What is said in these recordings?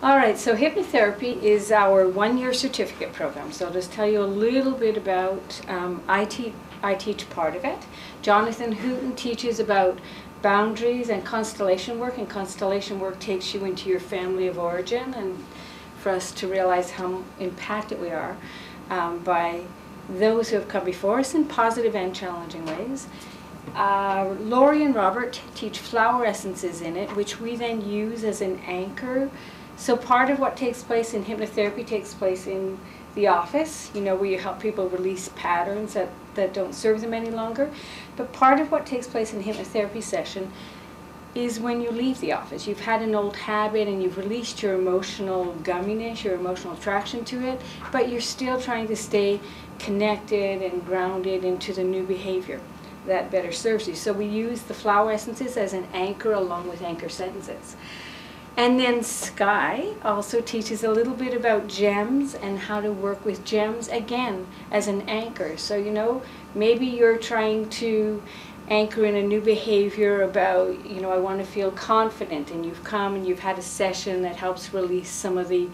All right, so hypnotherapy is our one-year certificate program. So I'll just tell you a little bit about, I teach part of it. Jonathan Hooten teaches about boundaries and constellation work, and constellation work takes you into your family of origin, and for us to realize how impacted we are by those who have come before us in positive and challenging ways. Laurie and Robert teach flower essences in it, which we then use as an anchor. So part of what takes place in hypnotherapy takes place in the office, you know, where you help people release patterns that don't serve them any longer. But part of what takes place in a hypnotherapy session is when you leave the office. You've had an old habit and you've released your emotional gumminess, your emotional attraction to it, but you're still trying to stay connected and grounded into the new behavior that better serves you. So we use the flower essences as an anchor along with anchor sentences. And then Sky also teaches a little bit about gems and how to work with gems, again, as an anchor. So, you know, maybe you're trying to anchor in a new behavior about, you know, I want to feel confident, and you've come and you've had a session that helps release some of the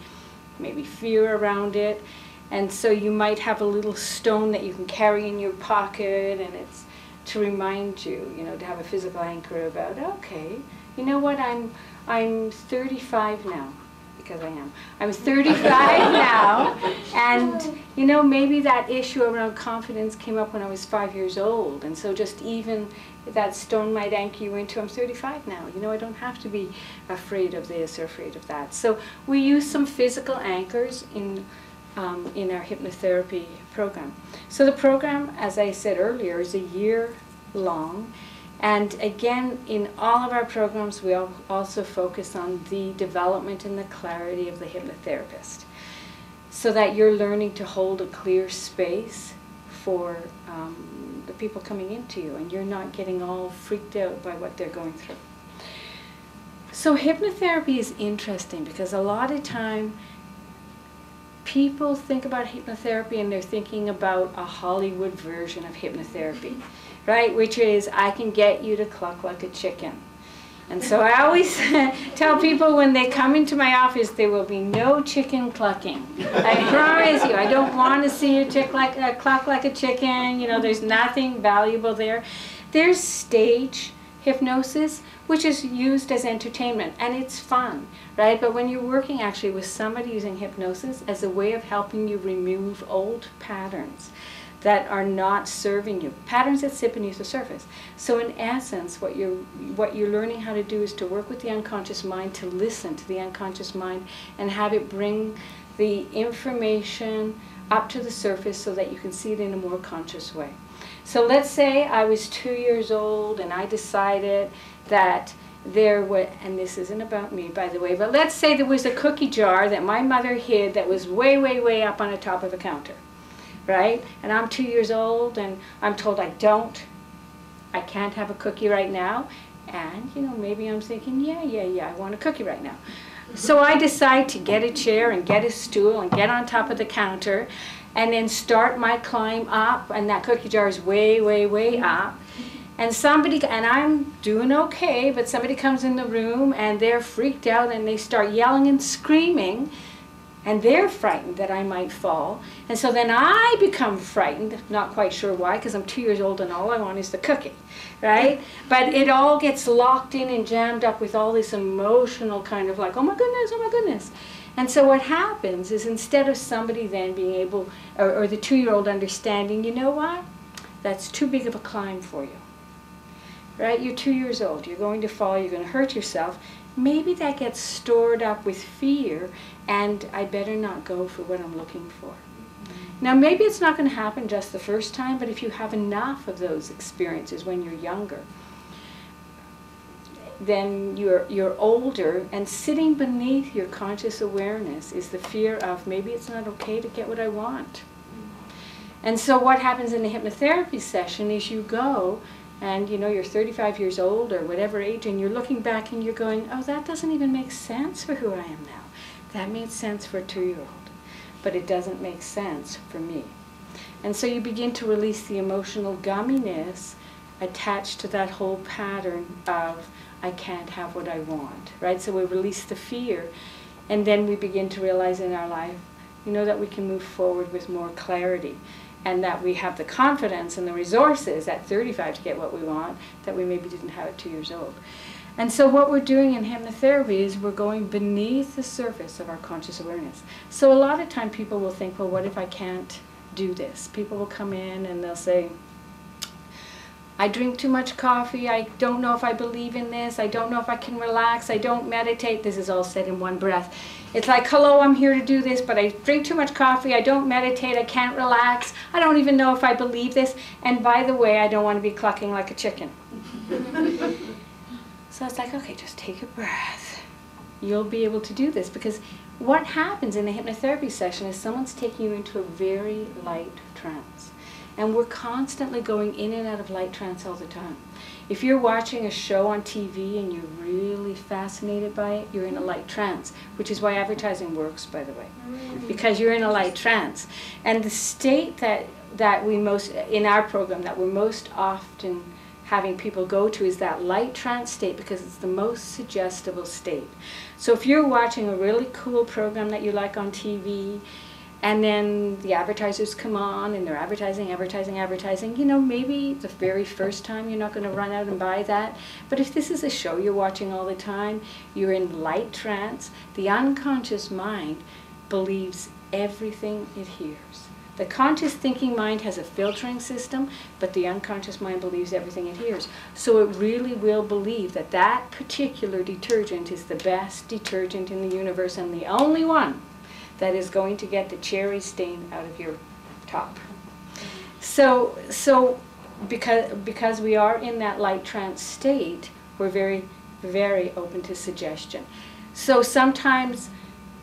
maybe fear around it. And so you might have a little stone that you can carry in your pocket, and it's to remind you, you know, to have a physical anchor about, okay, you know what, I'm 35 now, because I am. I'm 35 now, and you know, maybe that issue around confidence came up when I was 5 years old, and so just even that stone might anchor you into, I'm 35 now, you know, I don't have to be afraid of this or afraid of that. So we use some physical anchors in our hypnotherapy program. So the program, as I said earlier, is a year long. And again, in all of our programs, we also focus on the development and the clarity of the hypnotherapist, so that you're learning to hold a clear space for the people coming into you, and you're not getting all freaked out by what they're going through. So hypnotherapy is interesting because a lot of time people think about hypnotherapy and they're thinking about a Hollywood version of hypnotherapy, right? Which is, I can get you to cluck like a chicken. And so I always tell people when they come into my office, there will be no chicken clucking. I promise you, I don't want to see you cluck like a chicken. You know, there's nothing valuable there. There's stage hypnosis, which is used as entertainment, and it's fun, right? But when you're working actually with somebody using hypnosis as a way of helping you remove old patterns that are not serving you, patterns that sit beneath the surface. So in essence, what you're learning how to do is to work with the unconscious mind, to listen to the unconscious mind and have it bring the information up to the surface so that you can see it in a more conscious way. So let's say I was 2 years old and I decided that there was, and this isn't about me by the way, but let's say there was a cookie jar that my mother hid that was way, way, way up on the top of the counter, right? And I'm 2 years old and I'm told I can't have a cookie right now. And, you know, maybe I'm thinking, yeah, I want a cookie right now. So I decide to get a chair and get a stool and get on top of the counter and then start my climb up, and that cookie jar is way, way, way up. And I'm doing okay, but somebody comes in the room and they're freaked out and they start yelling and screaming, and they're frightened that I might fall. And so then I become frightened, not quite sure why, because I'm 2 years old and all I want is the cookie, right? But it all gets locked in and jammed up with all this emotional kind of like, oh my goodness, oh my goodness. And so what happens is, instead of somebody then being able, or the 2-year-old understanding, you know what, that's too big of a climb for you, right? You're 2 years old, you're going to fall, you're going to hurt yourself. Maybe that gets stored up with fear, and I better not go for what I'm looking for. Now maybe it's not going to happen just the first time, but if you have enough of those experiences when you're younger, then you're older, and sitting beneath your conscious awareness is the fear of, maybe it's not okay to get what I want. And so what happens in a hypnotherapy session is you go, and you know, you're 35 years old or whatever age, and you're looking back and you're going, oh, that doesn't even make sense for who I am now. That made sense for a 2-year-old, but it doesn't make sense for me. And so you begin to release the emotional gumminess attached to that whole pattern of, I can't have what I want, right? So we release the fear And then we begin to realize in our life, that we can move forward with more clarity, and that we have the confidence and the resources at 35 to get what we want that we maybe didn't have at 2 years old. And so what we're doing in hypnotherapy is we're going beneath the surface of our conscious awareness. So a lot of time people will think, well, what if I can't do this? People will come in and they'll say, I drink too much coffee, I don't know if I believe in this, I don't know if I can relax, I don't meditate. This is all said in one breath. It's like, hello, I'm here to do this, but I drink too much coffee, I don't meditate, I can't relax, I don't even know if I believe this, and by the way, I don't want to be clucking like a chicken. So it's like, okay, just take a breath. You'll be able to do this, because what happens in a hypnotherapy session is someone's taking you into a very light trance. And we're constantly going in and out of light trance all the time. If you're watching a show on TV and you're really fascinated by it, you're in a light trance, which is why advertising works, by the way, because you're in a light trance. And the state that we most, in our program, that we're most often having people go to is that light trance state, because it's the most suggestible state. So if you're watching a really cool program that you like on TV, and then the advertisers come on and they're advertising, maybe the very first time you're not going to run out and buy that. But if this is a show you're watching all the time, you're in light trance, the unconscious mind believes everything it hears. The conscious thinking mind has a filtering system, but the unconscious mind believes everything it hears. So it really will believe that that particular detergent is the best detergent in the universe and the only one that is going to get the cherry stain out of your top. So because we are in that light trance state, we're very, very open to suggestion. So sometimes,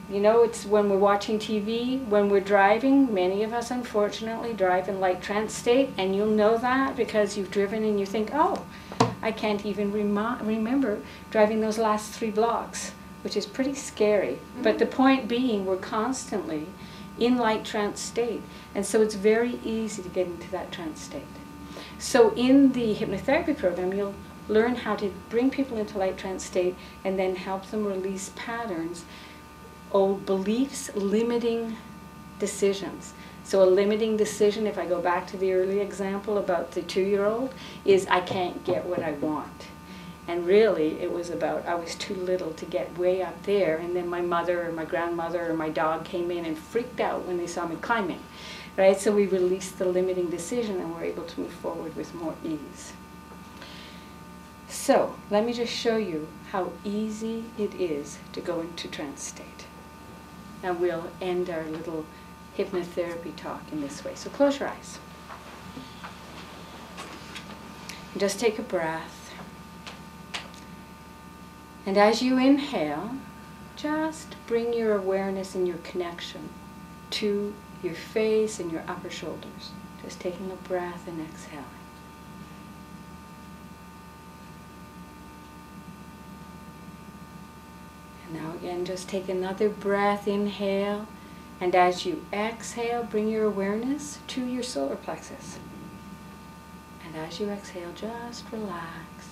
it's when we're watching TV, when we're driving, many of us unfortunately drive in light trance state, and you'll know that because you've driven and you think, oh, I can't even remember driving those last 3 blocks, which is pretty scary. But the point being, we're constantly in light trance state, and so it's very easy to get into that trance state. So in the hypnotherapy program, you'll learn how to bring people into light trance state and then help them release patterns, old beliefs, limiting decisions. So a limiting decision, if I go back to the early example about the 2-year-old, is I can't get what I want. And really, it was about I was too little to get way up there, and then my mother or my grandmother or my dog came in and freaked out when they saw me climbing. Right? So we released the limiting decision and we're able to move forward with more ease. So let me just show you how easy it is to go into trance state. And we'll end our little hypnotherapy talk in this way. So close your eyes. And just take a breath. And as you inhale, just bring your awareness and your connection to your face and your upper shoulders. Just taking a breath and exhaling. And now again, just take another breath, inhale. And as you exhale, bring your awareness to your solar plexus. And as you exhale, just relax,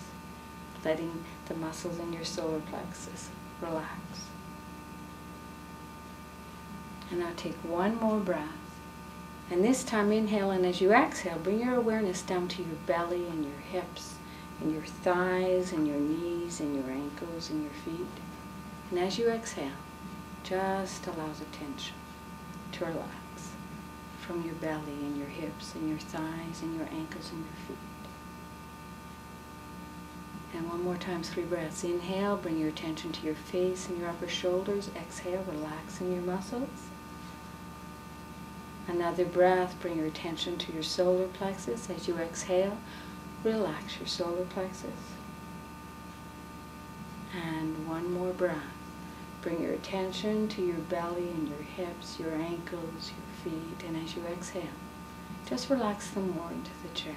letting the muscles in your solar plexus relax. And now take one more breath. And this time inhale, and as you exhale, bring your awareness down to your belly and your hips and your thighs and your knees and your ankles and your feet. And as you exhale, just allow the tension to relax from your belly and your hips and your thighs and your ankles and your feet. And one more time, 3 breaths. Inhale, bring your attention to your face and your upper shoulders. Exhale, relaxing your muscles. Another breath, bring your attention to your solar plexus. As you exhale, relax your solar plexus. And one more breath. Bring your attention to your belly and your hips, your ankles, your feet. And as you exhale, just relax them more into the chair.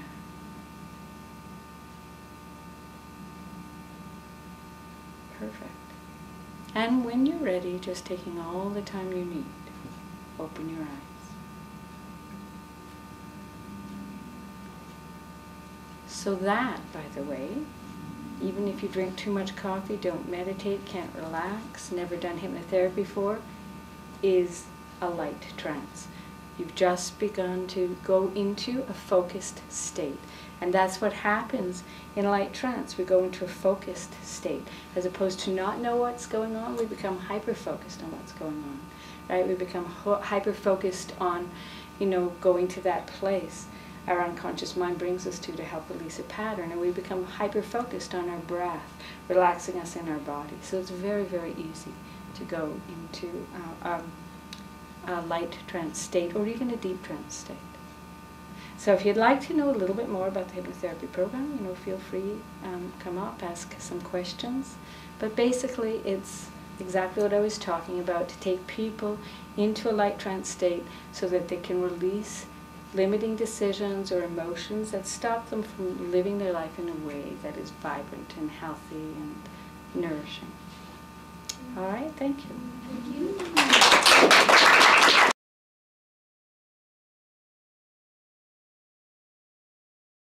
Perfect. And when you're ready, just taking all the time you need, open your eyes. So that, by the way, Even if you drink too much coffee, don't meditate, can't relax, never done hypnotherapy before, is a light trance. You've just begun to go into a focused state. And that's what happens in a light trance. We go into a focused state. As opposed to not know what's going on, we become hyper-focused on what's going on. Right? We become hyper-focused on, going to that place our unconscious mind brings us to help release a pattern. And we become hyper-focused on our breath, relaxing us in our body. So it's very, very easy to go into a light trance state or even a deep trance state. So if you'd like to know a little bit more about the hypnotherapy program, feel free, come up, ask some questions. But basically it's exactly what I was talking about, to take people into a light trance state so that they can release limiting decisions or emotions that stop them from living their life in a way that is vibrant and healthy and nourishing. All right, thank you. Thank you.